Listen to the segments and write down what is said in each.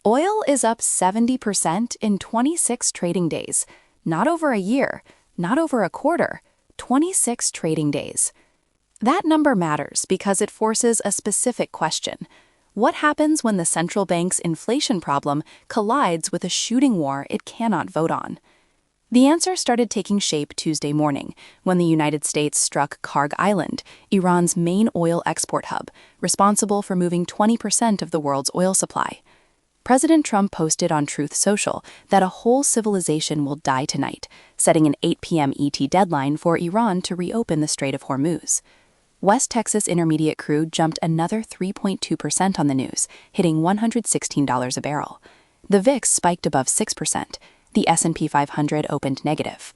Oil is up 70% in 26 trading days. Not over a year, not over a quarter, 26 trading days. That number matters because it forces a specific question. What happens when the central bank's inflation problem collides with a shooting war it cannot vote on? The answer started taking shape Tuesday morning when the United States struck Kharg Island, Iran's main oil export hub, responsible for moving 20% of the world's oil supply. President Trump posted on Truth Social that a whole civilization will die tonight, setting an 8 p.m. ET deadline for Iran to reopen the Strait of Hormuz. West Texas Intermediate crude jumped another 3.2% on the news, hitting $116 a barrel. The VIX spiked above 6%. The S&P 500 opened negative.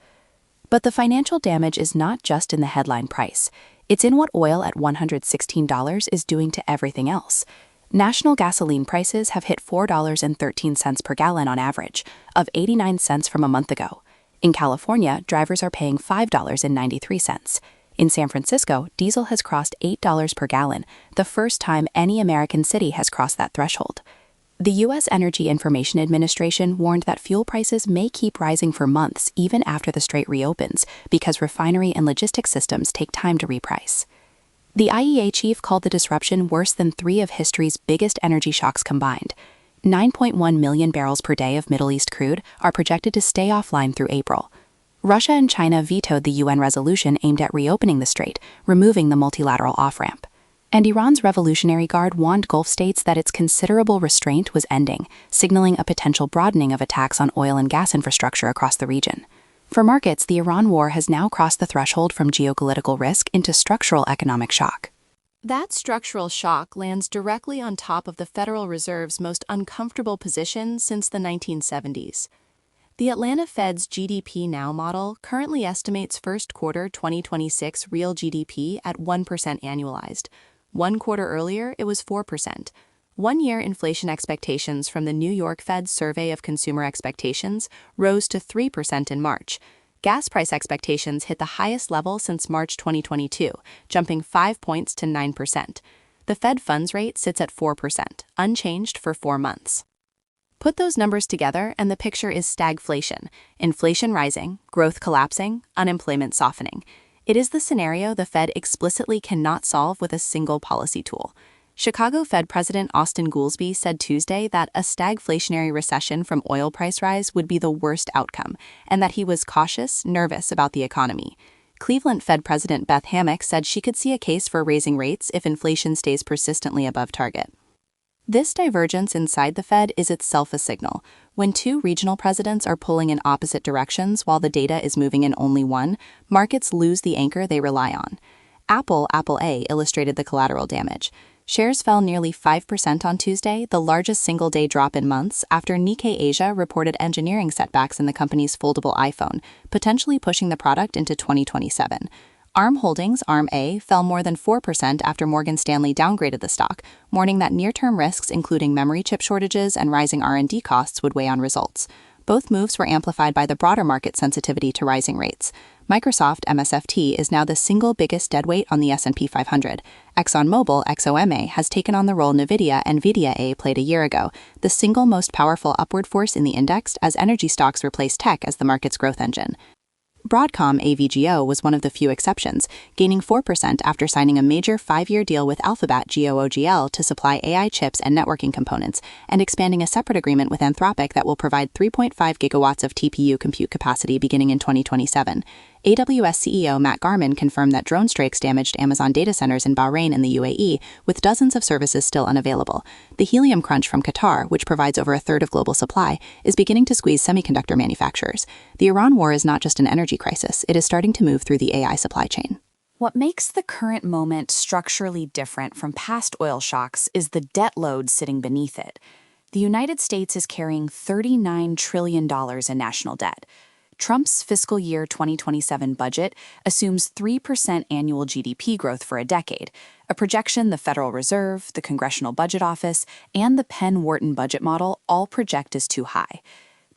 But the financial damage is not just in the headline price. It's in what oil at $116 is doing to everything else. National gasoline prices have hit $4.13 per gallon on average, of 89 cents from a month ago. In California, drivers are paying $5.93. In San Francisco, diesel has crossed $8 per gallon, the first time any American city has crossed that threshold. The U.S. Energy Information Administration warned that fuel prices may keep rising for months even after the strait reopens because refinery and logistics systems take time to reprice. The IEA chief called the disruption worse than 3 of history's biggest energy shocks combined. 9.1 million barrels per day of Middle East crude are projected to stay offline through April. Russia and China vetoed the UN resolution aimed at reopening the strait, removing the multilateral off-ramp. And Iran's Revolutionary Guard warned Gulf states that its considerable restraint was ending, signaling a potential broadening of attacks on oil and gas infrastructure across the region. For markets, the Iran war has now crossed the threshold from geopolitical risk into structural economic shock. That structural shock lands directly on top of the Federal Reserve's most uncomfortable position since the 1970s. The Atlanta Fed's GDP Now model currently estimates first quarter 2026 real GDP at 1% annualized. 1 quarter earlier, it was 4%. One-year inflation expectations from the New York Fed's Survey of Consumer Expectations rose to 3% in March. Gas price expectations hit the highest level since March 2022, jumping 5 points to 9%. The Fed funds rate sits at 4%, unchanged for 4 months. Put those numbers together and the picture is stagflation, inflation rising, growth collapsing, unemployment softening. It is the scenario the Fed explicitly cannot solve with a single policy tool. Chicago Fed President Austin Goolsbee said Tuesday that a stagflationary recession from oil price rise would be the worst outcome, and that he was cautious, nervous about the economy. Cleveland Fed President Beth Hammack said she could see a case for raising rates if inflation stays persistently above target. This divergence inside the Fed is itself a signal. When 2 regional presidents are pulling in opposite directions while the data is moving in only one, markets lose the anchor they rely on. Apple A illustrated the collateral damage. Shares fell nearly 5% on Tuesday, the largest single-day drop in months, after Nikkei Asia reported engineering setbacks in the company's foldable iPhone, potentially pushing the product into 2027. ARM Holdings, ARM-A, fell more than 4% after Morgan Stanley downgraded the stock, warning that near-term risks including memory chip shortages and rising R&D costs would weigh on results. Both moves were amplified by the broader market sensitivity to rising rates. Microsoft, MSFT, is now the single biggest deadweight on the S&P 500. Exxon Mobil, XOMA, has taken on the role Nvidia, NVDA played a year ago, the single most powerful upward force in the index as energy stocks replace tech as the market's growth engine. Broadcom, AVGO, was one of the few exceptions, gaining 4% after signing a major 5-year deal with Alphabet GOOGL to supply AI chips and networking components, and expanding a separate agreement with Anthropic that will provide 3.5 gigawatts of TPU compute capacity beginning in 2027. AWS CEO Matt Garman confirmed that drone strikes damaged Amazon data centers in Bahrain and the UAE, with dozens of services still unavailable. The helium crunch from Qatar, which provides over a third of global supply, is beginning to squeeze semiconductor manufacturers. The Iran war is not just an energy crisis, it is starting to move through the AI supply chain. What makes the current moment structurally different from past oil shocks is the debt load sitting beneath it. The United States is carrying $39 trillion in national debt. Trump's fiscal year 2027 budget assumes 3% annual GDP growth for a decade, a projection the Federal Reserve, the Congressional Budget Office, and the Penn-Wharton budget model all project as too high.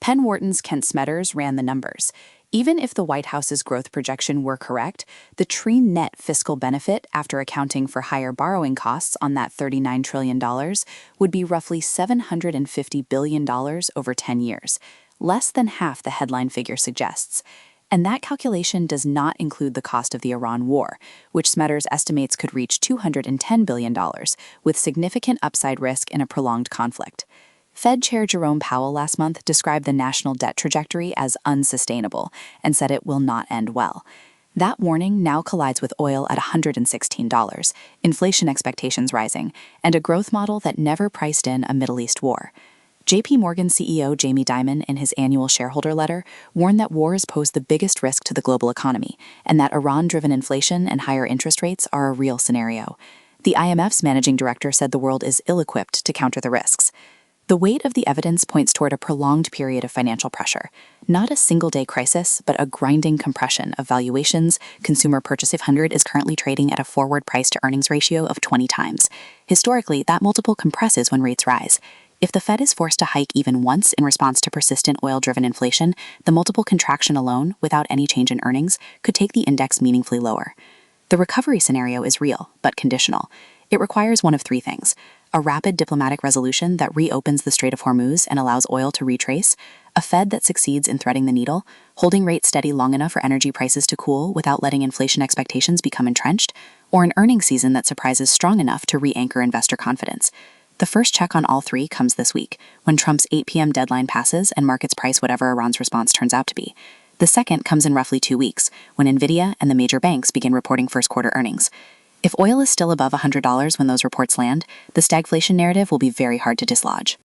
Penn-Wharton's Kent Smetters ran the numbers. Even if the White House's growth projection were correct, the true net fiscal benefit after accounting for higher borrowing costs on that $39 trillion would be roughly $750 billion over 10 years, less than half the headline figure suggests. And that calculation does not include the cost of the Iran war, which Smetters estimates could reach $210 billion, with significant upside risk in a prolonged conflict. Fed Chair Jerome Powell last month described the national debt trajectory as unsustainable and said it will not end well. That warning now collides with oil at $116, inflation expectations rising, and a growth model that never priced in a Middle East war. JPMorgan CEO Jamie Dimon, in his annual shareholder letter, warned that wars pose the biggest risk to the global economy, and that Iran-driven inflation and higher interest rates are a real scenario. The IMF's managing director said the world is ill-equipped to counter the risks. The weight of the evidence points toward a prolonged period of financial pressure, not a single-day crisis, but a grinding compression of valuations. Consumer Purchase 500 is currently trading at a forward price-to-earnings ratio of 20 times. Historically, that multiple compresses when rates rise. If the Fed is forced to hike even once in response to persistent oil-driven inflation, the multiple contraction alone, without any change in earnings, could take the index meaningfully lower. The recovery scenario is real, but conditional. It requires one of three things: a rapid diplomatic resolution that reopens the Strait of Hormuz and allows oil to retrace, a Fed that succeeds in threading the needle, holding rates steady long enough for energy prices to cool without letting inflation expectations become entrenched, or an earnings season that surprises strong enough to re-anchor investor confidence. The first check on all three comes this week, when Trump's 8 p.m. deadline passes and markets price whatever Iran's response turns out to be. The second comes in roughly 2 weeks, when Nvidia and the major banks begin reporting first-quarter earnings. If oil is still above $100 when those reports land, the stagflation narrative will be very hard to dislodge.